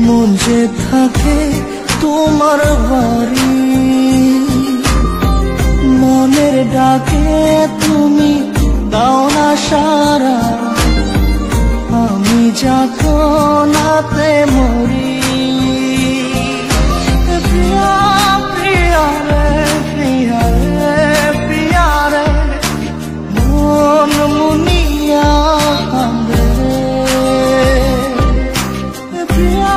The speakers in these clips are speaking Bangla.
মন যে থাকে তোমার বাড়ি, মনের ডাকে তুমি দাও না সারা, আমি যাতনাতে মরি। প্রিয়া প্রিয়া রে প্রিয়া রে প্রিয়া রে, মন মুনিয়া কান্দে রে। প্রিয়া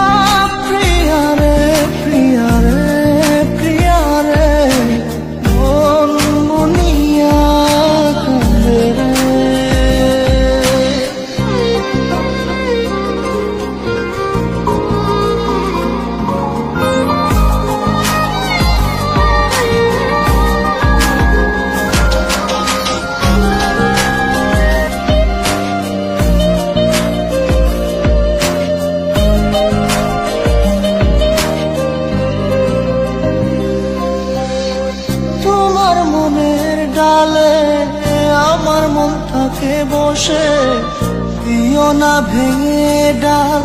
প্রিয়া রে প্রিয়া রে প্রিয়া রে, মন মুনিয়া কান্দে রে। তোমার মনের ডালে আমার মন থাকে বসে, দিও না ভেঙে ডাল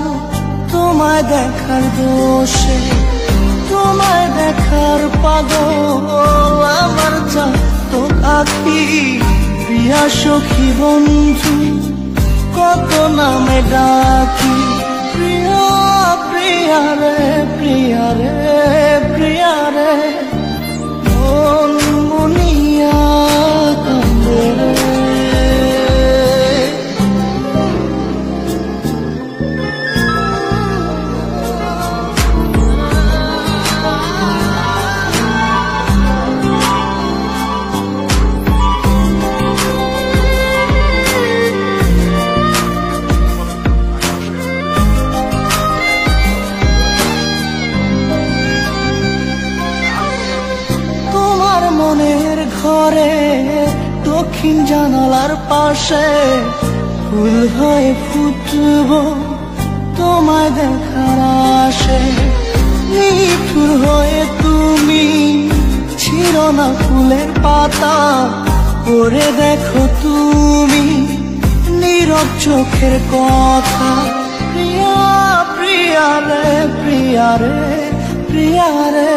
তোমায় দেখার দোষে। তোমায় দেখার পাগল আমার চাতক আখি, প্রিয়া সখী বন্ধু কত নামে ডাকি। প্রিয়া প্রিয়া রে প্রিয়া রে প্রিয়া রে, মন মুনিয়া কান্দে রে। মনের ঘরে দক্ষিণ জানালার পাশে ফুল হয়ে ফুটব তোমায় দেখার আশে। নিঠুর হয়ে তুমি ছিল না ফুলের পাতা, পড়ে দেখো তুমি নীরব চোখের কথা। প্রিয়া প্রিয়া রে প্রিয়া রে প্রিয়া রে,